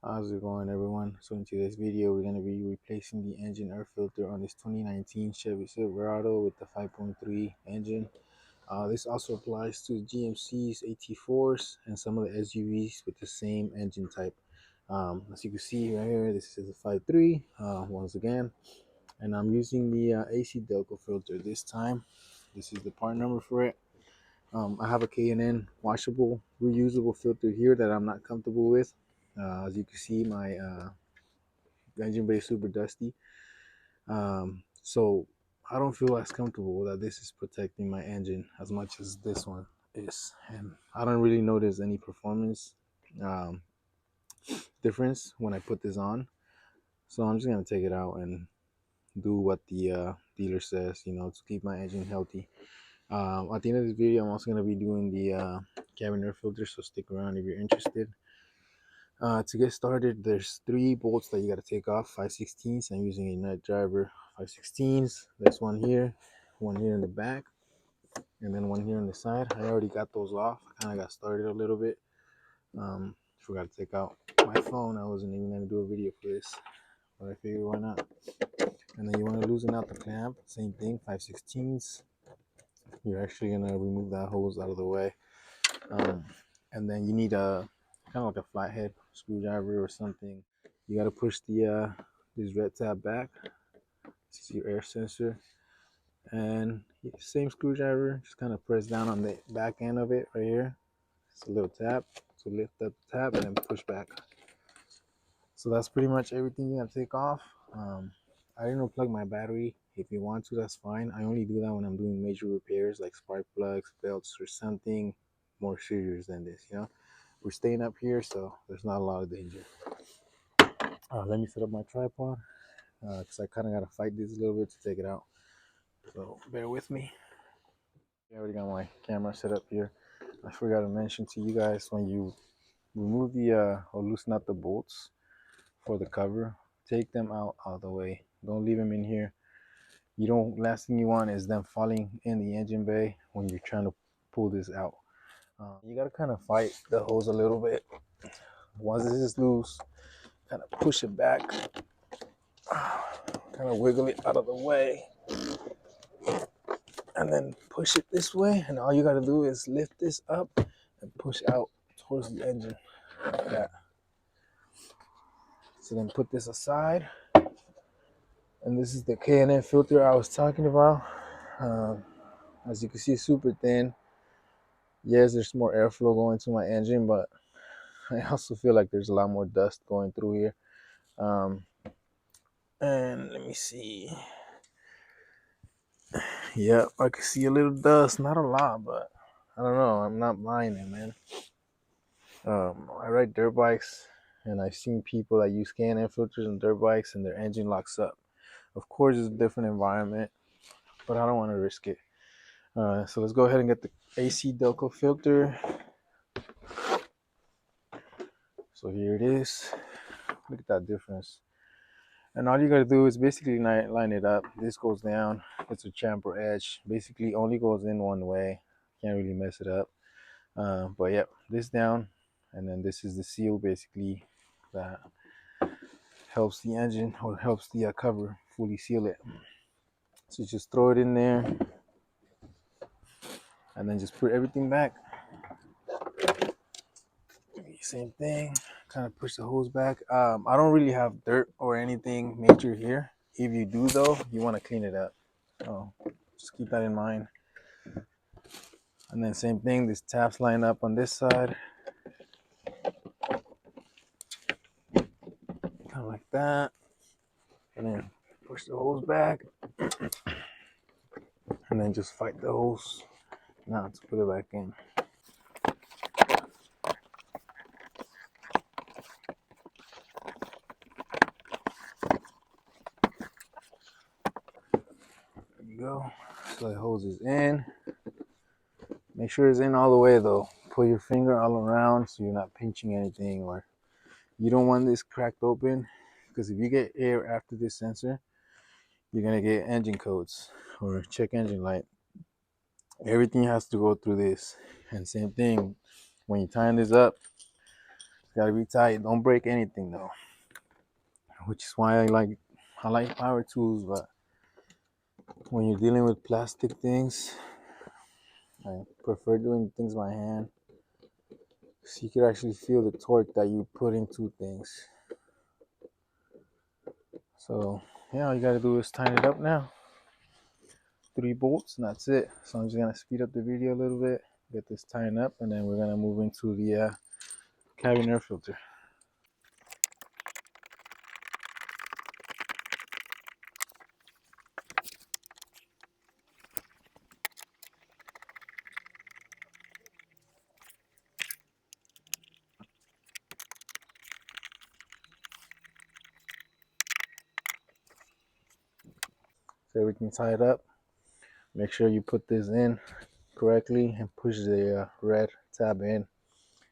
How's it going, everyone? So in today's video, we're going to be replacing the engine air filter on this 2019 Chevy Silverado with the 5.3 engine. This also applies to GMC's AT4s and some of the SUVs with the same engine type. As you can see right here, this is a 5.3 once again, and I'm using the AC Delco filter this time. This is the part number for it. I have a K&N washable, reusable filter here that I'm not comfortable with. As you can see, my engine bay is super dusty. So I don't feel as comfortable that this is protecting my engine as much as this one is. And I don't really notice any performance um, difference when I put this on. So I'm just going to take it out and do what the dealer says, to keep my engine healthy. At the end of this video, I'm also going to be doing the cabin air filter, so stick around if you're interested. To get started, there's 3 bolts that you got to take off, 5/16. I'm using a nut driver 5/16. There's one here in the back, and then one here on the side. I already got those off. I kind of got started a little bit. Forgot to take out my phone. I wasn't even going to do a video for this, but I figured why not. And then you want to loosen out the clamp. Same thing, 5/16. You're actually going to remove that hose out of the way. And then you need a kind of like a flathead screwdriver or something. You got to push the this red tab back. This is your air sensor, and same screwdriver, just kind of press down on the back end of it right here. It's a little tap, so lift up the tab and then push back. So that's pretty much everything you got to take off. I didn't unplug my battery. If you want to, that's fine. I only do that when I'm doing major repairs like spark plugs, belts, or something more serious than this. We're staying up here, so there's not a lot of danger. Let me set up my tripod because I kind of got to fight this a little bit to take it out. So bear with me. I already got my camera set up here. I forgot to mention to you guys, when you remove the or loosen out the bolts for the cover, take them out of the way. Don't leave them in here. Last thing you want is them falling in the engine bay when you're trying to pull this out. You got to kind of fight the hose a little bit. Once this is loose, kind of push it back, kind of wiggle it out of the way, and then push it this way. And all you got to do is lift this up and push out towards the engine like that. So then put this aside. And this is the K&N filter I was talking about. As you can see, super thin. Yes, there's more airflow going to my engine, but I also feel like there's a lot more dust going through here. And let me see. Yep, I can see a little dust. Not a lot, but I don't know. I'm not buying it, man. I ride dirt bikes, and I've seen people that use K&N filters on dirt bikes, and their engine locks up. Of course, it's a different environment, but I don't want to risk it. So let's go ahead and get the AC Delco filter. So here it is. Look at that difference. And all you gotta do is basically line it up. This goes down. It's a chamfer edge. Basically only goes in one way. Can't really mess it up. But yeah, this down, and then this is the seal basically that helps the engine, or helps the cover fully seal it. So just throw it in there, and then just put everything back. Same thing, kind of push the hose back. I don't really have dirt or anything major here. If you do though, you want to clean it up. So just keep that in mind. And then same thing, this taps line up on this side. Kind of like that. And then push the hose back. And then just fight the hose now to put it back in. There you go. So the hose is in. Make sure it's in all the way though. Put your finger all around so you're not pinching anything, or you don't want this cracked open, because if you get air after this sensor, you're gonna get engine codes or check engine light. Everything has to go through this. And same thing, when you tighten this up, Gotta be tight. Don't break anything though. Which is why I like power tools, but when you're dealing with plastic things, I prefer doing things by hand. So you could actually feel the torque that you put into things. So yeah, all you gotta do is tighten it up now. 3 bolts and that's it. So I'm just gonna speed up the video a little bit, get this tightened up, and then we're gonna move into the cabin air filter. So everything tied up. Make sure you put this in correctly and push the red tab in.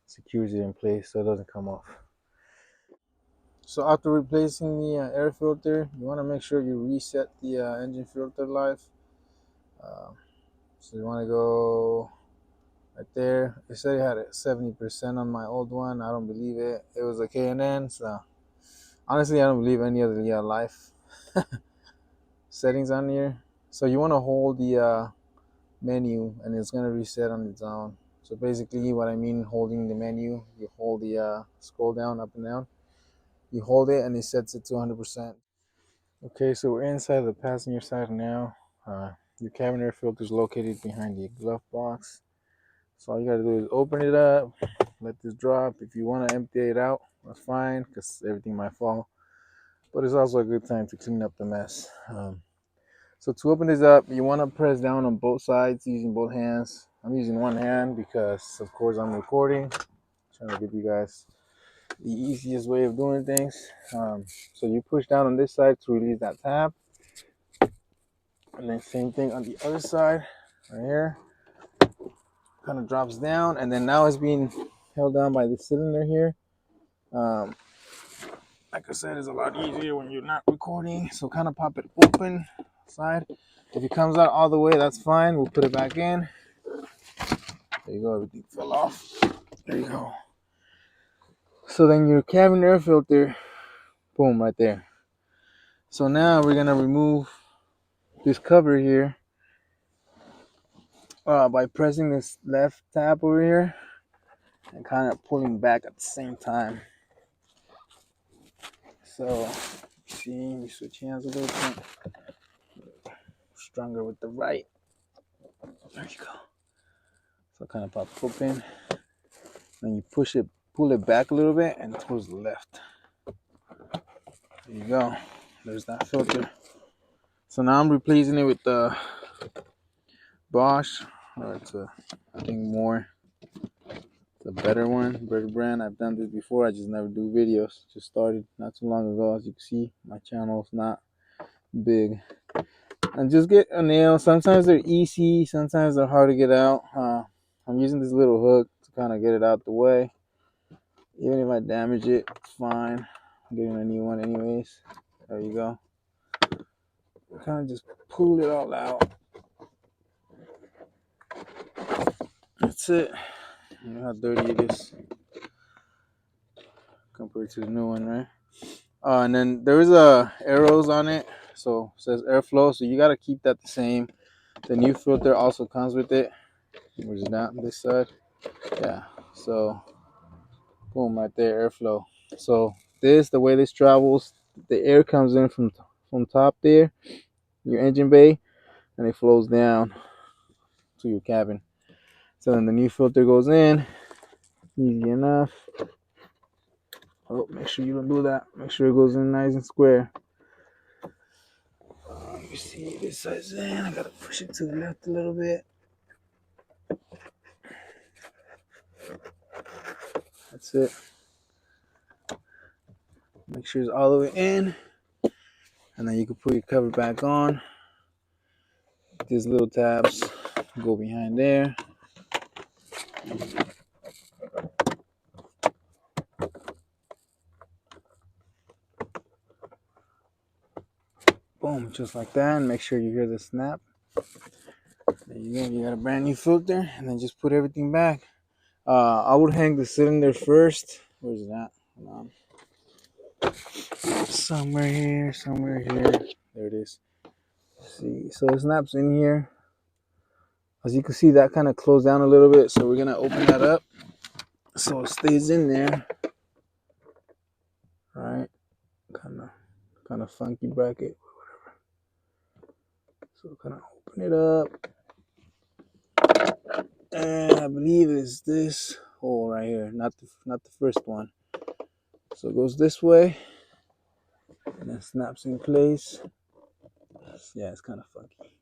Secures it in place so it doesn't come off. So after replacing the air filter, you want to make sure you reset the engine filter life. So you want to go right there. It said it had a 70% on my old one. I don't believe it. It was a K&N. So honestly, I don't believe any of the life settings on here. So you want to hold the menu and it's going to reset on its own. So basically what I mean holding the menu, you hold the scroll down, up and down. You hold it and it sets it to 100%. Okay, so we're inside the passenger side now. Your cabin air filter is located behind the glove box. So all you gotta do is open it up, let this drop. If you want to empty it out, that's fine because everything might fall. But it's also a good time to clean up the mess. So to open this up, you want to press down on both sides using both hands. I'm using one hand because, of course, I'm recording. I'm trying to give you guys the easiest way of doing things. So you push down on this side to release that tab. And then same thing on the other side, right here. Kind of drops down, and then now it's being held down by the cylinder here. Like I said, it's a lot easier when you're not recording. So kind of pop it open side. If it comes out all the way, that's fine. We'll put it back in. There you go, everything fell off. There you go. So then your cabin air filter, boom, right there. So now we're gonna remove this cover here by pressing this left tab over here and kind of pulling back at the same time. So see, we switch hands a little bit. Stronger with the right. There you go. So kind of pop open. Then you push it, pull it back a little bit and towards the left. There you go. There's that filter. So now I'm replacing it with the Bosch. It's I think more. It's a better one, better brand. I've done this before. I just never do videos. Just started not too long ago. As you can see, my channel is not big. And just get a nail. Sometimes they're easy. Sometimes they're hard to get out. I'm using this little hook to kind of get it out the way. Even if I damage it, it's fine. I'm getting a new one anyways. There you go. Kind of just pull it all out. That's it. You know how dirty it is compared to the new one, right? And then there is arrows on it, so it says airflow. So you gotta keep that the same. The new filter also comes with it, which is not on this side. Yeah. So boom, right there, airflow. So the way this travels, the air comes in from top there, your engine bay, and it flows down to your cabin. So then the new filter goes in, easy enough. Oh, make sure you don't do that. Make sure it goes in nice and square. You see this side's in. I gotta push it to the left a little bit. That's it. Make sure it's all the way in. And then you can put your cover back on. These little tabs go behind there. Boom, just like that. And make sure you hear the snap. There you go. You got a brand new filter. And then just put everything back. I would hang the cylinder first Where's it at? Hold on. Somewhere here, somewhere here. There it is. See, so it snaps in here. As you can see, that kind of closed down a little bit, so we're gonna open that up so it stays in there. Right? Kind of funky bracket. So kind of open it up, and I believe it's this hole right here, not the first one. So it goes this way, and then snaps in place. Yeah, it's kind of funky,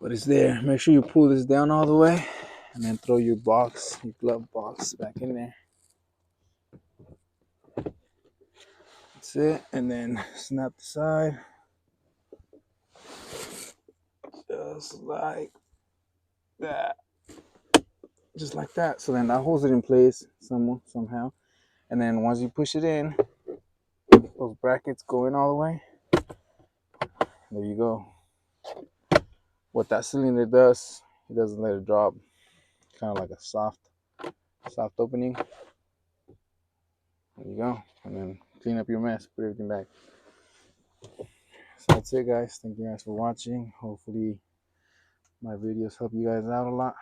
but it's there. Make sure you pull this down all the way, and then throw your box, your glove box, back in there. That's it, and then snap the side, just like that, just like that. So then that holds it in place somehow, and then once you push it in, those brackets go in all the way. There you go. What that cylinder does, it doesn't let it drop. Kind of like a soft opening. There you go. And then clean up your mess, put everything back. So that's it, guys. Thank you guys for watching. Hopefully my videos help you guys out a lot.